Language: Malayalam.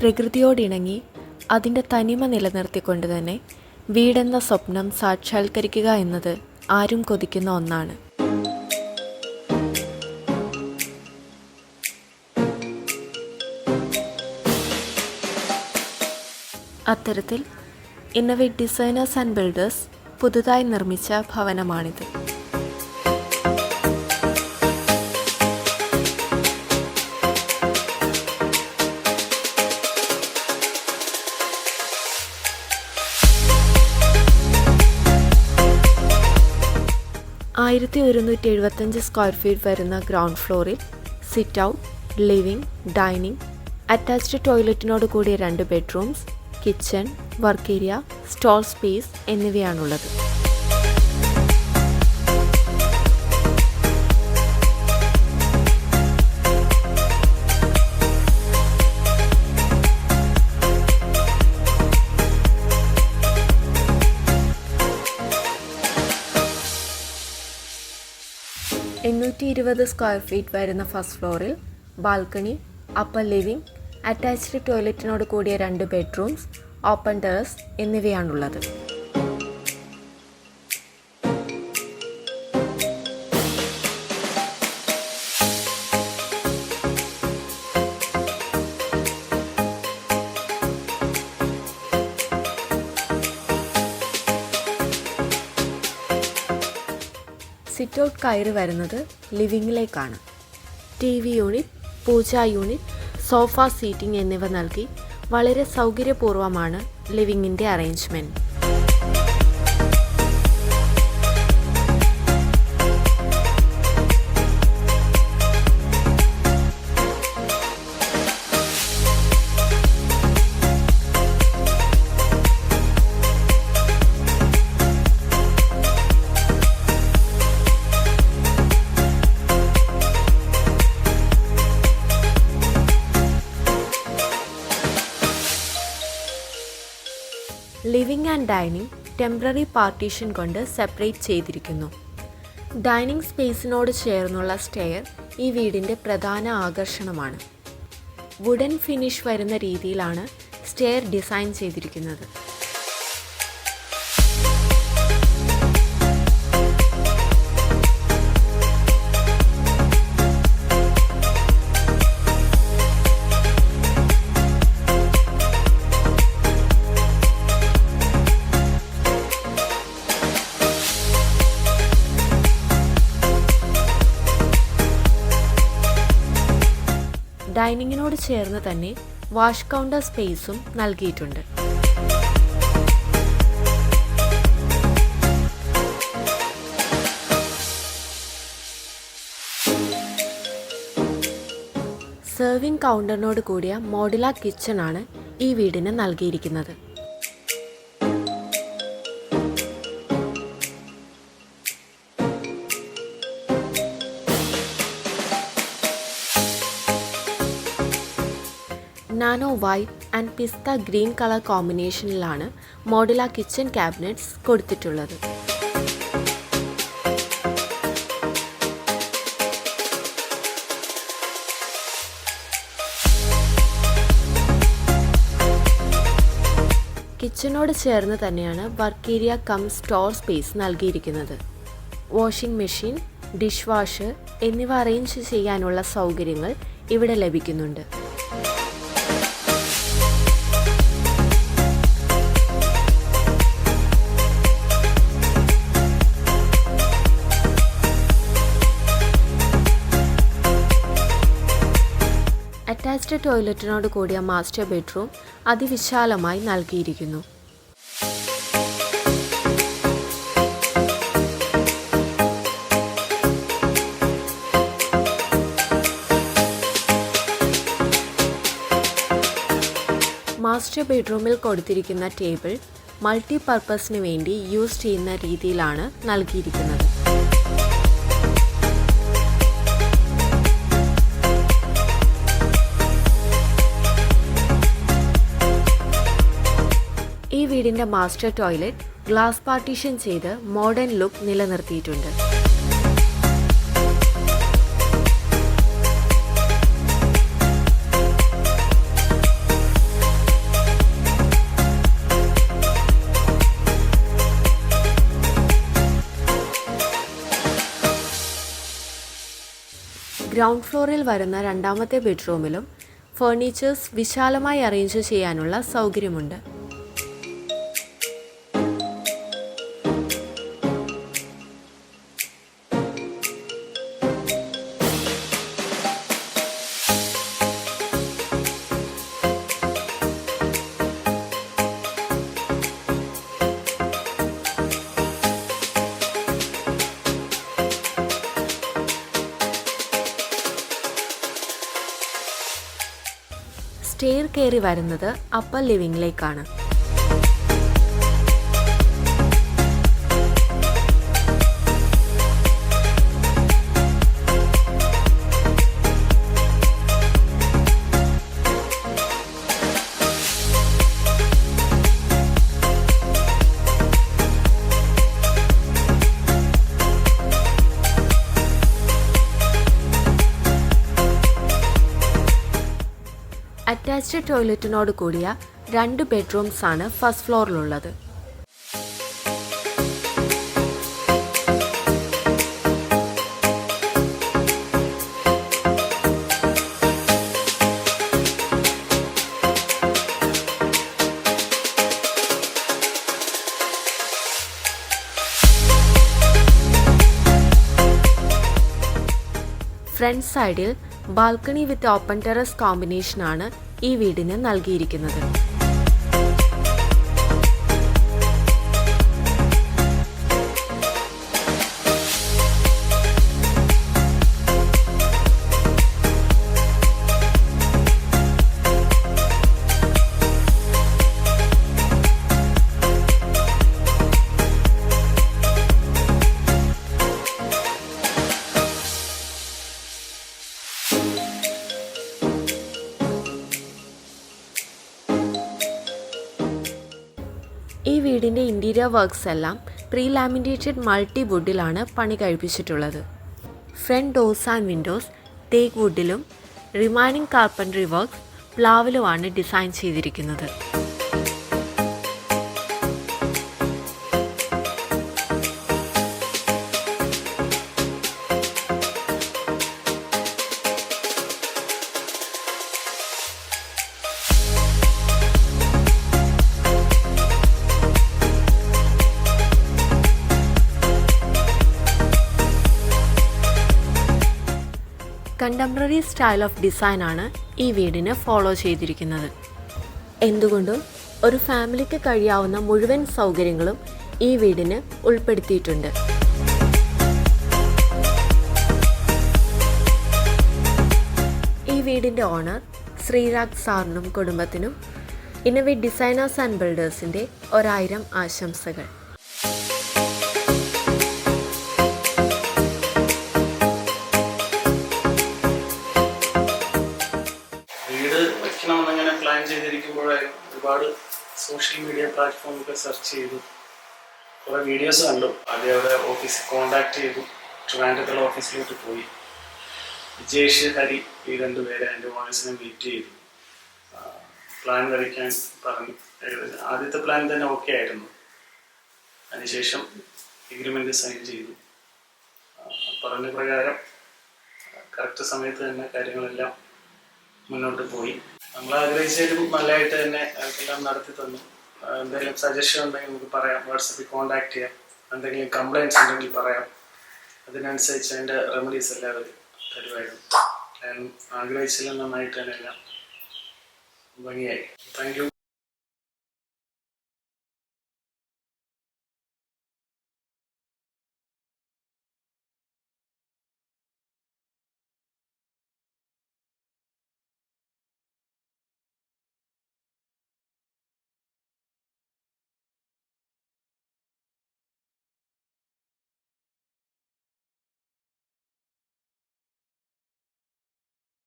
പ്രകൃതിയോടിണങ്ങി അതിൻ്റെ തനിമ നിലനിർത്തിക്കൊണ്ട് തന്നെ വീടെന്ന സ്വപ്നം സാക്ഷാത്കരിക്കുക എന്നത് ആരും കൊതിക്കുന്ന ഒന്നാണ്. അത്തരത്തിൽ ഇന്നോവേറ്റ് ഡിസൈനേഴ്സ് ആൻഡ് ബിൽഡേഴ്സ് പുതുതായി നിർമ്മിച്ച ഭവനമാണിത്. സ്ക്വയർ ഫീറ്റ് വരുന്ന ഗ്രൗണ്ട് ഫ്ലോറിൽ sit out, living, dining, attached ടോയ്ലറ്റിനോട് കൂടിയ 2 bedrooms, kitchen, work area, store space എന്നിവയാണുള്ളത്. സ്ക്വയർ ഫീറ്റ് വരുന്ന ഫസ്റ്റ് ഫ്ലോറിൽ ബാൽക്കണി, അപ്പർ ലിവിംഗ്, അറ്റാച്ച്ഡ് ടോയ്ലറ്റിനോട് കൂടിയ 2 ബെഡ്റൂംസ്, ഓപ്പൺ ടെറസ് എന്നിവയാണുള്ളത്. സിറ്റ് ഔട്ട് കയറി വരുന്നത് ലിവിങ്ങിലേക്കാണ്. TV unit, puja unit, sofa seating എന്നിവ നൽകി വളരെ സൗകര്യപൂർവ്വമാണ് ലിവിങ്ങിൻ്റെ arrangement. Living and dining temporary partition കൊണ്ട് സെപ്പറേറ്റ് ചെയ്തിരിക്കുന്നു. ഡൈനിങ് സ്പേസിനോട് ചേർന്നുള്ള സ്റ്റെയർ ഈ വീടിൻ്റെ പ്രധാന ആകർഷണമാണ്. വുഡൻ ഫിനിഷ് വരുന്ന രീതിയിലാണ് സ്റ്റെയർ ഡിസൈൻ ചെയ്തിരിക്കുന്നത്. ഡൈനിങ്ങിനോട് ചേർന്ന് തന്നെ വാഷ് കൗണ്ടർ സ്പേസും നൽകിയിട്ടുണ്ട്. സെർവിംഗ് കൗണ്ടറിനോട് കൂടിയ മോഡുലാർ കിച്ചൺ ആണ് ഈ വീടിന് നൽകിയിരിക്കുന്നത്. Nano white and pista green colour കോമ്പിനേഷനിലാണ് മോഡുലാർ കിച്ചൺ ക്യാബിനറ്റ്സ് കൊടുത്തിട്ടുള്ളത്. കിച്ചണോട് ചേർന്ന് തന്നെയാണ് work area cum store space നൽകിയിരിക്കുന്നത്. വാഷിംഗ് മെഷീൻ, ഡിഷ് വാഷർ എന്നിവ അറേഞ്ച് ചെയ്യാനുള്ള സൗകര്യങ്ങൾ ഇവിടെ ലഭിക്കുന്നുണ്ട്. അറ്റാച്ച്ഡ് ടോയ്ലറ്റിനോട് കൂടിയ മാസ്റ്റർ ബെഡ്റൂം അതിവിശാലമായി നൽകിയിരിക്കുന്നു. മാസ്റ്റർ ബെഡ്റൂമിൽ കൊടുത്തിരിക്കുന്ന ടേബിൾ മൾട്ടി പർപ്പസിന് വേണ്ടി യൂസ് ചെയ്യുന്ന രീതിയിലാണ് നൽകിയിരിക്കുന്നത്. ഈ വീടിൻ്റെ മാസ്റ്റർ ടോയ്ലറ്റ് ഗ്ലാസ് പാർട്ടീഷൻ ചെയ്ത് മോഡേൺ ലുക്ക് നിലനിർത്തിയിട്ടുണ്ട്. ഗ്രൗണ്ട് ഫ്ലോറിൽ വരുന്ന രണ്ടാമത്തെ ബെഡ്റൂമിലും ഫർണിച്ചേഴ്സ് വിശാലമായി അറേഞ്ച് ചെയ്യാനുള്ള സൗകര്യമുണ്ട്. സ്റ്റെയർ കയറി വരുന്നത് അപ്പർ ലിവിംഗിലേക്കാണ്. അറ്റാച്ച്ഡ് ടോയ്ലറ്റിനോട് കൂടിയ 2 ബെഡ്റൂംസ് ആണ് ഫസ്റ്റ് ഫ്ലോറിലുള്ളത്. ഫ്രണ്ട് സൈഡിൽ ബാൽക്കണി വിത്ത് ഓപ്പൺ ടെറസ് കോമ്പിനേഷനാണ് ഈ വീടിന് നൽകിയിരിക്കുന്നത്. ഈ വീടിൻ്റെ ഇൻറ്റീരിയർ വർക്ക്സ് എല്ലാം പ്രീ ലാമിനേറ്റഡ് മൾട്ടി വുഡിലാണ് പണി കഴിപ്പിച്ചിട്ടുള്ളത്. ഫ്രണ്ട് ഡോർസ് ആൻഡ് വിൻഡോസ് തേക്ക് വുഡിലും റിമൈനിങ് കാർപ്പൻട്രി വർക്ക്സ് പ്ലാവിലുമാണ് ഡിസൈൻ ചെയ്തിരിക്കുന്നത്. കണ്ടംപററി സ്റ്റൈൽ ഓഫ് ഡിസൈനാണ് ഈ വീടിന് ഫോളോ ചെയ്തിരിക്കുന്നത്. എന്തുകൊണ്ടും ഒരു ഫാമിലിക്ക് കഴിയാവുന്ന മുഴുവൻ സൗകര്യങ്ങളും ഈ വീടിന് ഉൾപ്പെടുത്തിയിട്ടുണ്ട്. ഈ വീടിൻ്റെ ഓണർ ശ്രീരാഗ് സാറിനും കുടുംബത്തിനും ഇന്നോവേറ്റ് ഡിസൈനേഴ്സ് ആൻഡ് ബിൽഡേഴ്സിൻ്റെ 1000 ആശംസകൾ. വെക്കണമെന്നിങ്ങനെ പ്ലാൻ ചെയ്തിരിക്കുമ്പോഴായിരുന്നു ഒരുപാട് സോഷ്യൽ മീഡിയ പ്ലാറ്റ്ഫോമൊക്കെ സെർച്ച് ചെയ്തു, കുറേ വീഡിയോസ് കണ്ടു. ആദ്യം അവിടെ ഓഫീസിൽ കോണ്ടാക്ട് ചെയ്തു, ട്രിവാൻഡ്രത്തുള്ള ഓഫീസിലോട്ട് പോയി. വിജേഷ്, ഹരി ഈ 2 പേരെ എൻ്റെ വോയിസിനെ മീറ്റ് ചെയ്തു. പ്ലാൻ വരയ്ക്കാൻ പറഞ്ഞു. ആദ്യത്തെ പ്ലാൻ തന്നെ ഓക്കെ ആയിരുന്നു. അതിനുശേഷം എഗ്രിമെൻ്റ് സൈൻ ചെയ്തു. പറഞ്ഞ പ്രകാരം കറക്റ്റ് സമയത്ത് തന്നെ കാര്യങ്ങളെല്ലാം മുന്നോട്ട് പോയി. നമ്മൾ ആഗ്രഹിച്ചതിലും നല്ലതായിട്ട് തന്നെ അവർക്കെല്ലാം നടത്തി തന്നു. എന്തെങ്കിലും സജഷൻ ഉണ്ടെങ്കിൽ നമുക്ക് പറയാം, വാട്സപ്പിൽ കോൺടാക്ട് ചെയ്യാം. എന്തെങ്കിലും കംപ്ലയിൻറ്റ്സ് ഉണ്ടെങ്കിൽ പറയാം, അതിനനുസരിച്ച് അതിൻ്റെ റെമഡീസ് എല്ലാവരും തരുമായിരുന്നു. ഞാൻ ആഗ്രഹിച്ചതിലും നന്നായിട്ട് തന്നെ എല്ലാം ഭംഗിയായി. Thank you.